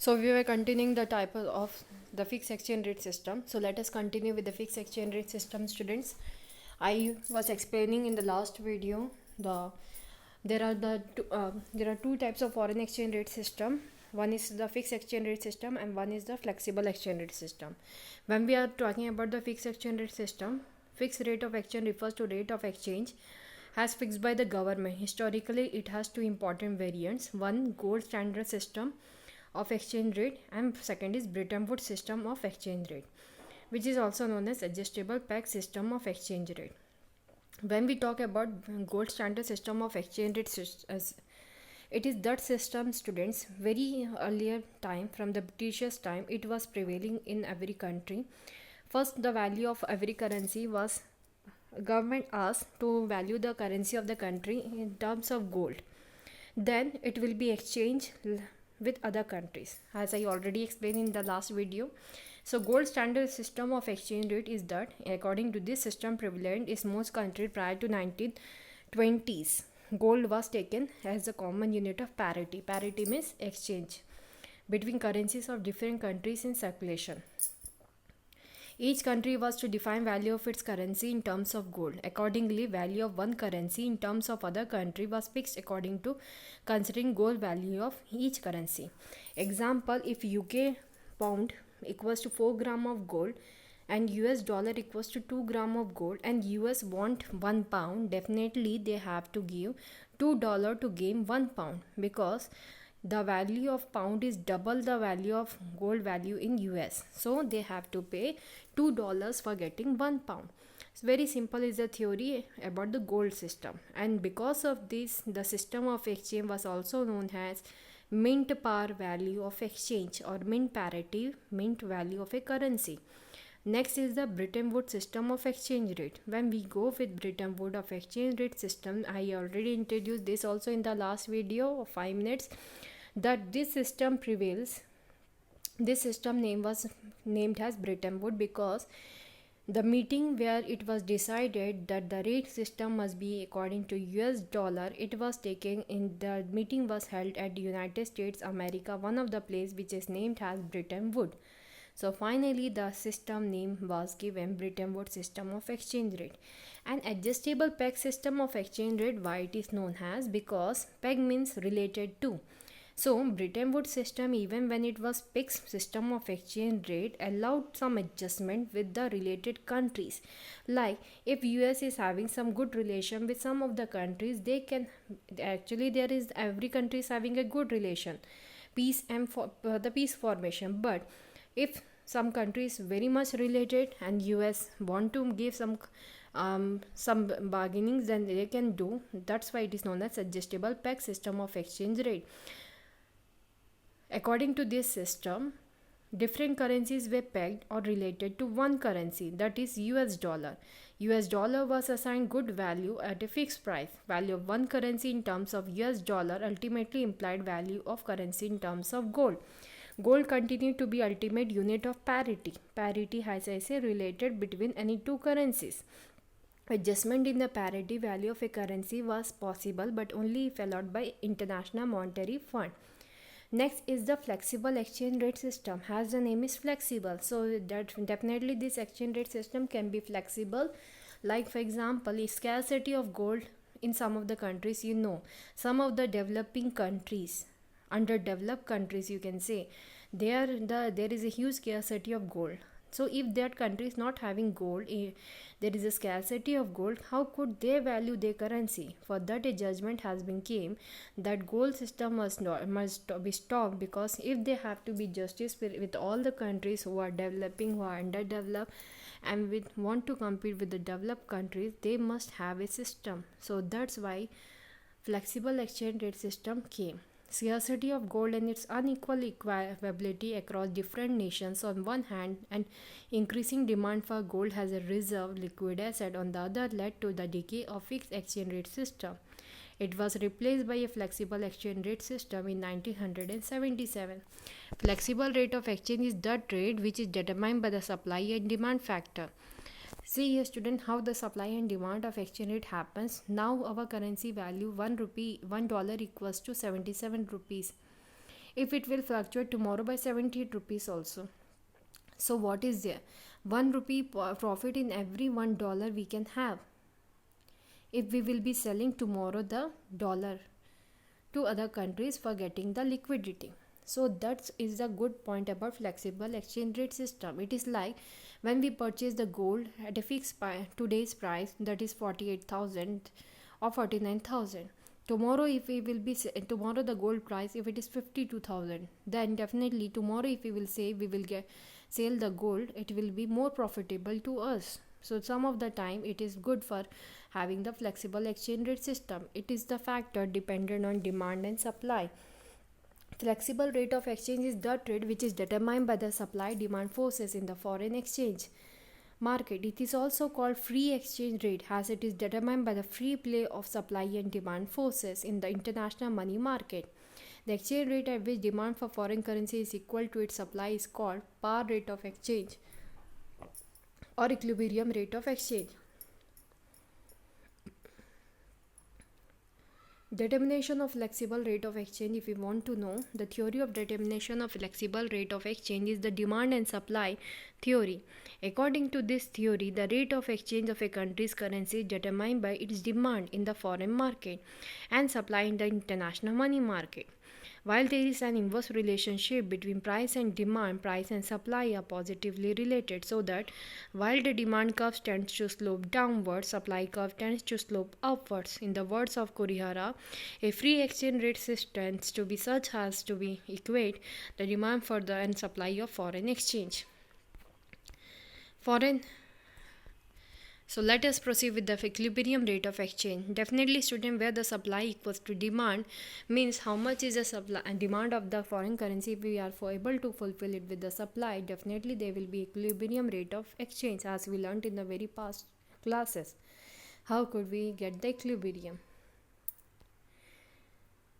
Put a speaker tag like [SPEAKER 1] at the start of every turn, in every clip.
[SPEAKER 1] So we were continuing the type of the fixed exchange rate system. So let us continue with the fixed exchange rate system, students. I was explaining in the last video there are two types of foreign exchange rate system. One is the fixed exchange rate system and one is the flexible exchange rate system. When we are talking about the fixed exchange rate system, fixed rate of exchange refers to rate of exchange as fixed by the government. Historically, it has two important variants. One, gold standard system of exchange rate, and second is Bretton Woods system of exchange rate, which is also known as adjustable peg system of exchange rate. When we talk about gold standard system of exchange rate, it is that system, students, very earlier time from the Britishers time, it was prevailing in every country. First, the value of every currency was government asked to value the currency of the country in terms of gold. Then it will be exchanged with other countries, as I already explained in the last video. So gold standard system of exchange rate is that according to this system prevalent is most countries prior to 1920s. Gold was taken as a common unit of parity. Parity means exchange between currencies of different countries in circulation. Each country was to define value of its currency in terms of gold. Accordingly, value of one currency in terms of other country was fixed according to considering gold value of each currency. Example, if UK pound equals to 4 gram of gold and US dollar equals to 2 gram of gold and US want 1 pound, definitely they have to give $2 to gain 1 pound, because the value of pound is double the value of gold value in US. So they have to pay $2 for getting 1 pound. It's very simple is the theory about the gold system. And because of this, the system of exchange was also known as mint par value of exchange or mint parity, mint value of a currency. Next is the Bretton Woods system of exchange rate. When we go with Bretton Woods of exchange rate system, I already introduced this also in the last video of 5 minutes, that this system prevails. This system name was named as Bretton Woods because the meeting where it was decided that the rate system must be according to US dollar, it was taken in the meeting was held at the United States America, one of the place which is named as Bretton Woods. So finally the system name was given Bretton Woods system of exchange rate. An adjustable peg system of exchange rate, why it is known as, because peg means related to. So Bretton Woods system, even when it was fixed system of exchange rate, allowed some adjustment with the related countries. Like if US is having some good relation with some of the countries, they can actually, there is every country is having a good relation, peace and the peace formation. But if some country is very much related and US want to give some bargainings, then they can do. That's why it is known as adjustable peg system of exchange rate. According to this system, different currencies were pegged or related to one currency, that is US dollar. US dollar was assigned good value at a fixed price. Value of one currency in terms of US dollar ultimately implied value of currency in terms of gold. Gold continued to be ultimate unit of parity. Parity, as I say, related between any two currencies. Adjustment in the parity value of a currency was possible, but only if allowed by International Monetary Fund. Next is the flexible exchange rate system. As the name is flexible, so that definitely this exchange rate system can be flexible. Like for example, if scarcity of gold in some of the countries, some of the developing countries, underdeveloped countries, you can say, there is a huge scarcity of gold. So if that country is not having gold, there is a scarcity of gold, how could they value their currency? For that a judgment has been came that gold system must be stopped, because if they have to be justice with all the countries who are developing, who are underdeveloped, and want to compete with the developed countries, they must have a system. So that's why flexible exchange rate system came. Scarcity of gold and its unequal availability across different nations on one hand, and increasing demand for gold as a reserve liquid asset on the other, led to the decay of fixed exchange rate system. It was replaced by a flexible exchange rate system in 1977. Flexible rate of exchange is that rate which is determined by the supply and demand factor. See here, student, how the supply and demand of exchange rate happens. Now our currency value $1 equals to 77 rupees. if it will fluctuate tomorrow by 78 rupees also. So what is there? 1 rupee profit in every $1 we can have if we will be selling tomorrow the dollar to other countries for getting the liquidity. So that is the good point about flexible exchange rate system. It is like when we purchase the gold at a fixed today's price, that is 48,000 or 49,000. Tomorrow if we will be tomorrow the gold price, if it is 52,000, then definitely tomorrow if we will say we will get sell the gold, it will be more profitable to us. So some of the time it is good for having the flexible exchange rate system. It is the factor dependent on demand and supply. Flexible rate of exchange is the trade which is determined by the supply demand forces in the foreign exchange market. It is also called free exchange rate as it is determined by the free play of supply and demand forces in the international money market. The exchange rate at which demand for foreign currency is equal to its supply is called par rate of exchange or equilibrium rate of exchange. Determination of flexible rate of exchange. If we want to know, the theory of determination of flexible rate of exchange is the demand and supply theory. According to this theory, the rate of exchange of a country's currency is determined by its demand in the foreign market and supply in the international money market. While there is an inverse relationship between price and demand, price and supply are positively related, so that while the demand curve tends to slope downwards, supply curve tends to slope upwards. In the words of Kurihara, a free exchange rate system tends to be such as to be equate the demand for the and supply of foreign exchange. So let us proceed with the equilibrium rate of exchange. Definitely student, where the supply equals to demand means how much is the supply and demand of the foreign currency. If we are able to fulfill it with the supply, definitely there will be equilibrium rate of exchange, as we learned in the very past classes. How could we get the equilibrium?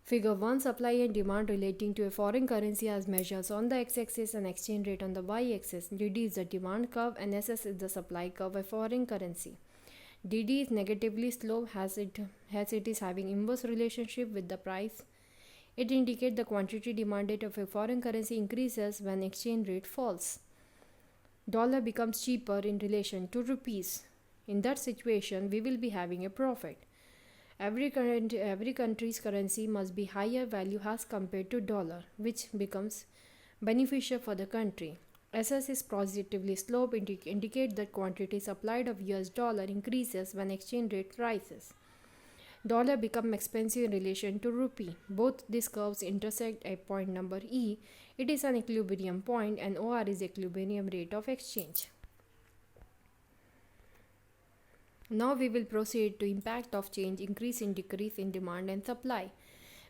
[SPEAKER 1] Figure 1, supply and demand relating to a foreign currency as measures on the x-axis and exchange rate on the y-axis. DD is the demand curve and SS is the supply curve of foreign currency. DD is negatively sloped as it is having inverse relationship with the price. It indicates the quantity demanded of a foreign currency increases when exchange rate falls. Dollar becomes cheaper in relation to rupees. In that situation, we will be having a profit. Every country's currency must be higher value as compared to dollar, which becomes beneficial for the country. SS is positively sloped, indicate that quantity supplied of US dollar increases when exchange rate rises. Dollar become expensive in relation to rupee. Both these curves intersect at point number E. It is an equilibrium point and OR is equilibrium rate of exchange. Now we will proceed to impact of change, increase and decrease in demand and supply.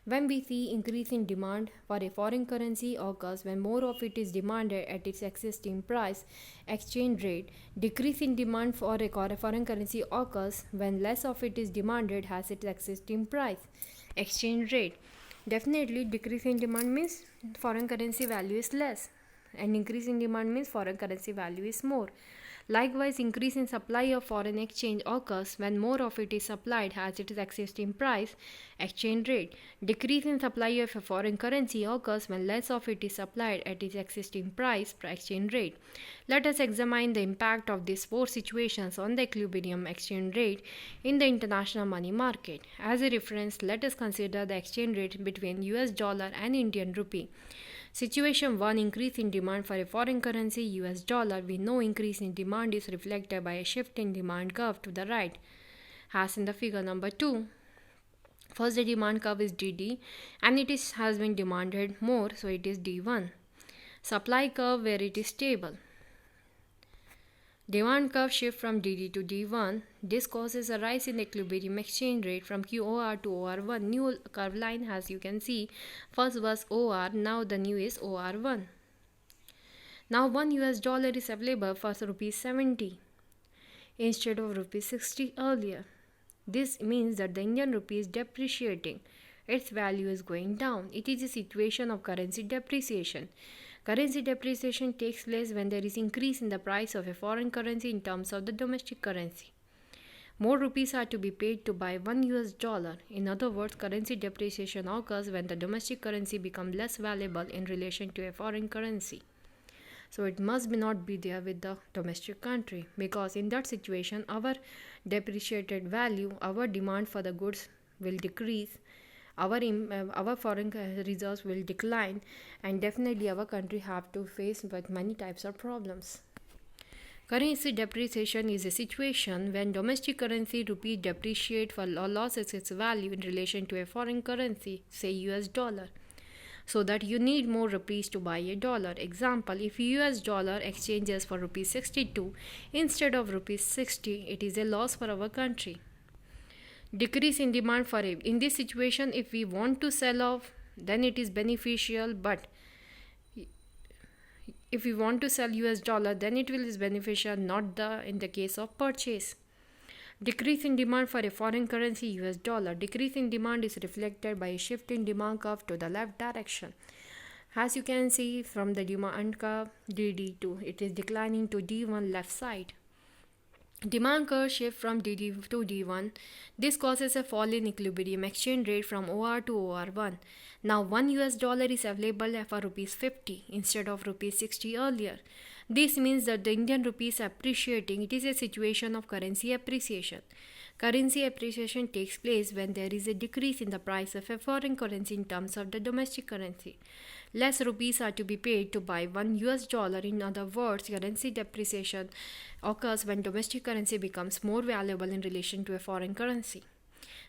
[SPEAKER 1] When we see increase in demand for a foreign currency occurs when more of it is demanded at its existing price, exchange rate. Decrease in demand for a foreign currency occurs when less of it is demanded as its existing price, exchange rate. Definitely decrease in demand means foreign currency value is less, and increase in demand means foreign currency value is more. Likewise, increase in supply of foreign exchange occurs when more of it is supplied as it is existing price, exchange rate. Decrease in supply of a foreign currency occurs when less of it is supplied at its existing price, exchange rate. Let us examine the impact of these four situations on the equilibrium exchange rate in the international money market. As a reference, let us consider the exchange rate between US dollar and Indian rupee. Situation 1, increase in demand for a foreign currency US dollar. We know increase in demand is reflected by a shift in demand curve to the right, as in the figure number 2. First, the demand curve is DD and has been demanded more, so it is D1. Supply curve where it is stable. Demand curve shift from DD to D1. This causes a rise in equilibrium exchange rate from QOR to OR1. New curve line, as you can see, first was OR, now the new is OR1. Now 1 US dollar is available for rupees 70 instead of rupees 60 earlier. This means that the Indian rupee is depreciating. Its value is going down. It is a situation of currency depreciation. Currency depreciation takes place when there is increase in the price of a foreign currency in terms of the domestic currency. More rupees are to be paid to buy $1. In other words, currency depreciation occurs when the domestic currency becomes less valuable in relation to a foreign currency. So it must not be there with the domestic country, because in that situation our depreciated value, our demand for the goods will decrease, our foreign reserves will decline, and definitely our country have to face with many types of problems. Currency depreciation is a situation when domestic currency rupee depreciates or loses its value in relation to a foreign currency, say US dollar, so that you need more rupees to buy a dollar. Example, if US dollar exchanges for rupees 62 instead of rupees 60, it is a loss for our country. Decrease in demand for it. In this situation, if we want to sell off, then it is beneficial, but if we want to sell US dollar, then it will is beneficial, not in the case of purchase. Decrease in demand for a foreign currency US dollar. Decrease in demand is reflected by a shift in demand curve to the left direction. As you can see from the demand curve DD2, it is declining to D1 left side. Demand curve shift from DD to D1. This causes a fall in equilibrium exchange rate from OR to OR1. Now $1 is available for rupees 50 instead of rupees 60 earlier. This means that the Indian rupee is appreciating. It is a situation of currency appreciation. Currency appreciation takes place when there is a decrease in the price of a foreign currency in terms of the domestic currency. Less rupees are to be paid to buy $1. In other words, currency depreciation occurs when domestic currency becomes more valuable in relation to a foreign currency.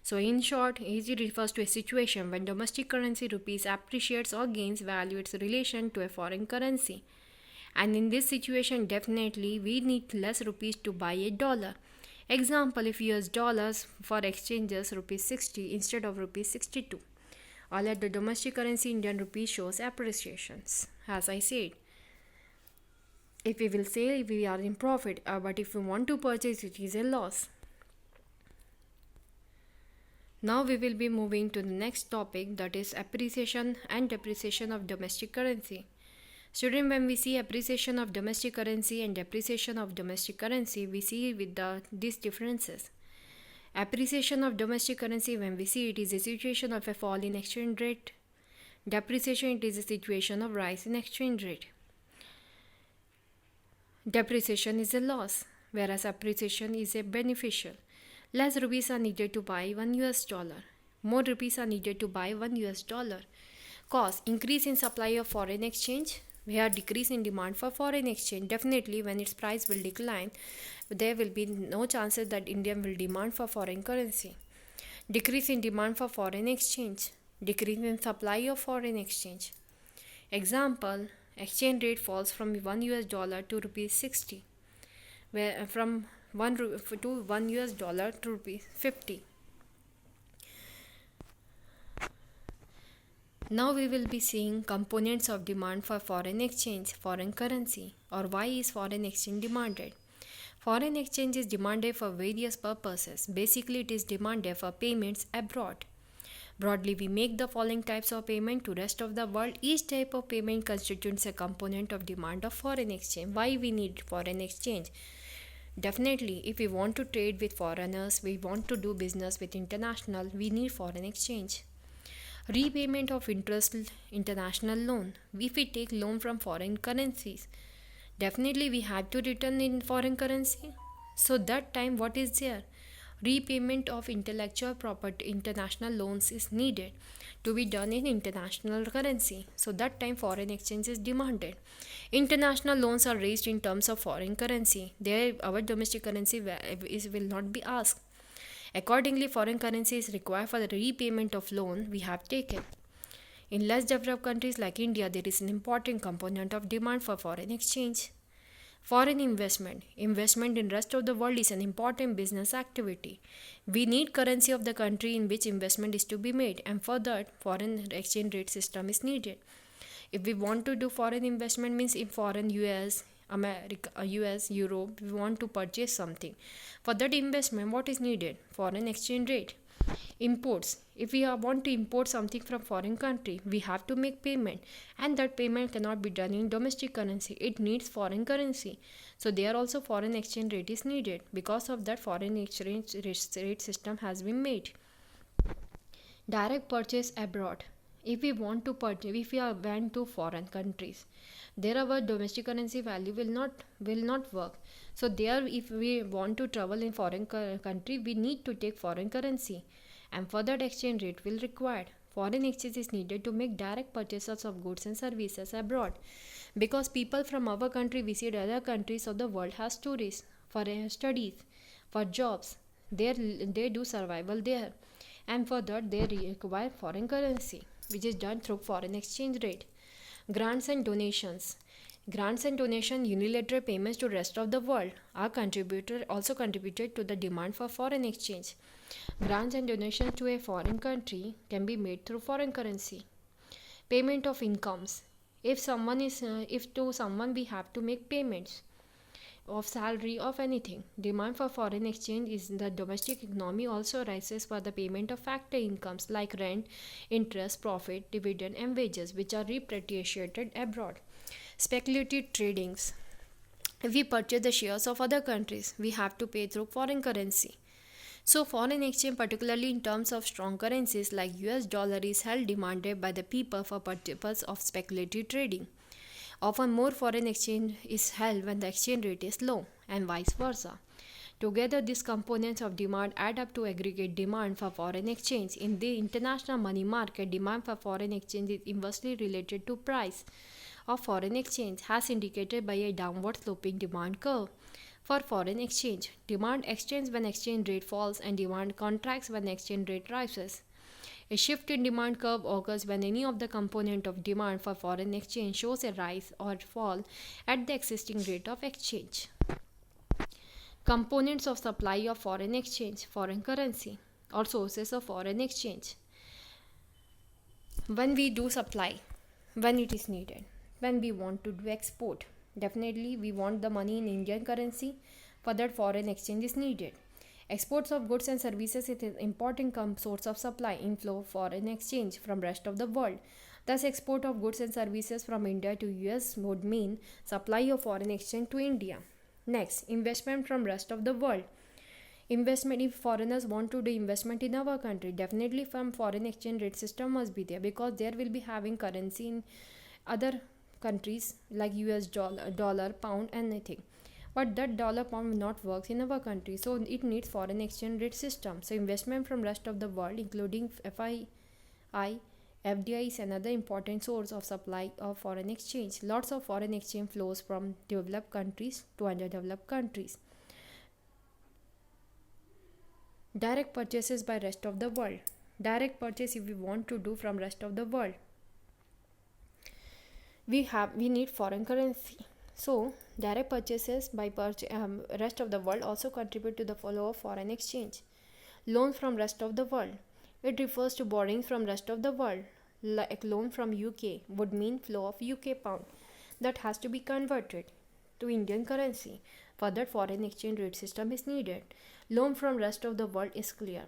[SPEAKER 1] So in short, it refers to a situation when domestic currency rupees appreciates or gains value its relation to a foreign currency. And in this situation, definitely we need less rupees to buy a dollar. Example, if US dollars for exchanges rupees 60 instead of rupees 62. All at the domestic currency, Indian rupee shows appreciations. As I said, if we will sell, we are in profit, but if we want to purchase, it is a loss. Now we will be moving to the next topic, that is appreciation and depreciation of domestic currency. Student, when we see appreciation of domestic currency and depreciation of domestic currency, we see with these differences. Appreciation of domestic currency, when we see it, is a situation of a fall in exchange rate. Depreciation, it is a situation of rise in exchange rate. Depreciation is a loss, whereas appreciation is a beneficial. Less rupees are needed to buy $1. More rupees are needed to buy $1. Cause increase in supply of foreign exchange. We have decrease in demand for foreign exchange. Definitely when its price will decline, there will be no chances that India will demand for foreign currency. Decrease in demand for foreign exchange. Decrease in supply of foreign exchange. Example, exchange rate falls from $1 to rupees 60, where from $1 to rupees 50. Now we will be seeing components of demand for foreign exchange, foreign currency, or why is foreign exchange demanded. Foreign exchange is demanded for various purposes. Basically, it is demanded for payments abroad. Broadly, we make the following types of payment to rest of the world. Each type of payment constitutes a component of demand of foreign exchange. Why we need foreign exchange? Definitely, if we want to trade with foreigners, we want to do business with international, we need foreign exchange. Repayment of interest, international loan. If we take loan from foreign currencies, definitely we have to return in foreign currency. So that time what is there? Repayment of intellectual property, international loans is needed to be done in international currency. So that time foreign exchange is demanded. International loans are raised in terms of foreign currency. There our domestic currency will not be asked. Accordingly, foreign currency is required for the repayment of loan we have taken. In less developed countries like India, there is an important component of demand for foreign exchange. Foreign investment. Investment in rest of the world is an important business activity. We need currency of the country in which investment is to be made, and for that, foreign exchange rate system is needed. If we want to do foreign investment, means in foreign US, America, US, Europe, we want to purchase something. For that investment, what is needed? Foreign exchange rate. Imports. If we want to import something from foreign country, we have to make payment, and that payment cannot be done in domestic currency. It needs foreign currency. So there also foreign exchange rate is needed. Because of that, foreign exchange rate system has been made. Direct purchase abroad. If we want to purchase, if we are went to foreign countries, there our domestic currency value will not work. So there, if we want to travel in foreign country, we need to take foreign currency, and for that exchange rate will required. Foreign exchange is needed to make direct purchases of goods and services abroad, because people from our country visit other countries of the world as tourists for studies, for jobs. They do survival there, and for that they require foreign currency, which is done through foreign exchange rate. Grants and donations. Grants and donation, unilateral payments to rest of the world, are also contributed to the demand for foreign exchange. Grants and donations to a foreign country can be made through foreign currency. Payment of incomes. If to someone we have to make payments of salary of anything, demand for foreign exchange is the domestic economy also rises for the payment of factor incomes like rent, interest, profit, dividend, and wages, which are repatriated abroad. Speculative tradings. If we purchase the shares of other countries, we have to pay through foreign currency. So foreign exchange, particularly in terms of strong currencies like US dollar, is held demanded by the people for purpose of speculative trading. Often more foreign exchange is held when the exchange rate is low, and vice versa. Together, these components of demand add up to aggregate demand for foreign exchange. In the international money market, demand for foreign exchange is inversely related to price of foreign exchange, as indicated by a downward sloping demand curve. For foreign exchange, demand extends when exchange rate falls and demand contracts when exchange rate rises. A shift in demand curve occurs when any of the component of demand for foreign exchange shows a rise or fall at the existing rate of exchange. Components of supply of foreign exchange, foreign currency, or sources of foreign exchange. When we do supply, when it is needed, when we want to do export, definitely we want the money in Indian currency. For that, foreign exchange is needed. Exports of goods and services is an important source of supply inflow of foreign exchange from rest of the world. Thus, export of goods and services from India to US would mean supply of foreign exchange to India. Next, investment from rest of the world. Investment, if foreigners want to do investment in our country, definitely from foreign exchange rate system must be there, because there will be having currency in other countries like US dollar, pound, anything. But that dollar pound not works in our country, so it needs foreign exchange rate system. So investment from rest of the world, including FDI is another important source of supply of foreign exchange. Lots of foreign exchange flows from developed countries to underdeveloped countries. Direct purchases by rest of the world. Direct purchase, if we want to do from rest of the world, we need foreign currency. So direct purchases by rest of the world also contribute to the flow of foreign exchange. Loans from rest of the world. It refers to borrowing from rest of the world. Like loan from UK would mean flow of UK pound that has to be converted to Indian currency. For that, foreign exchange rate system is needed. Loan from rest of the world is clear.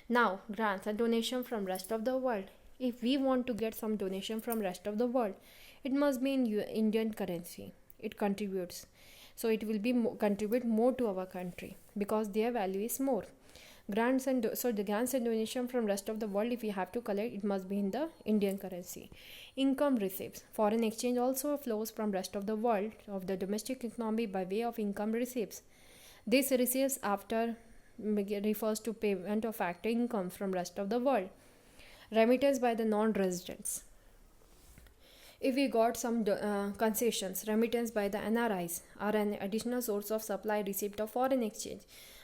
[SPEAKER 1] Now, grants and donation from rest of the world. If we want to get some donation from rest of the world, it must be in Indian currency. It contributes, so it will be contribute more to our country because their value is more. The grants and donation from rest of the world, if we have to collect, it must be in the Indian currency. Income receipts. Foreign exchange also flows from rest of the world of the domestic economy by way of income receipts. This receipts after refers to payment of factor income from rest of the world. Remittance by the non-residents. If we got some concessions, remittance by the NRIs are an additional source of supply receipt of foreign exchange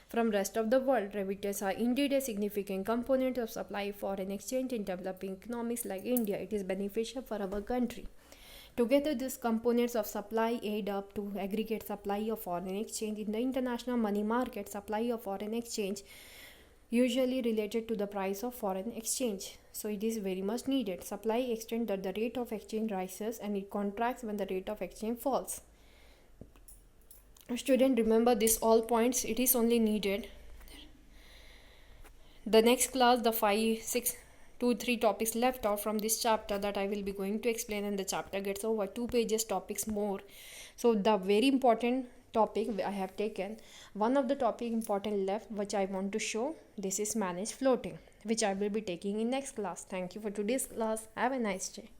[SPEAKER 1] from rest of the world. Remittances are indeed a significant component of supply foreign exchange in developing economies like India. It is beneficial for our country. Together, these components of supply add up to aggregate supply of foreign exchange in the international money market. Supply of foreign exchange usually related to the price of foreign exchange. So it is very much needed. Supply extends that the rate of exchange rises and it contracts when the rate of exchange falls. Student, remember this all points. It is only needed. The next class, the 5 6 2 3 topics left out from this chapter that I will be going to explain, and the chapter gets over 2 pages topics more. So the very important topic I have taken, one of the topic important left which I want to show, this is manage floating, which I will be taking in next class. Thank you for today's class. Have a nice day.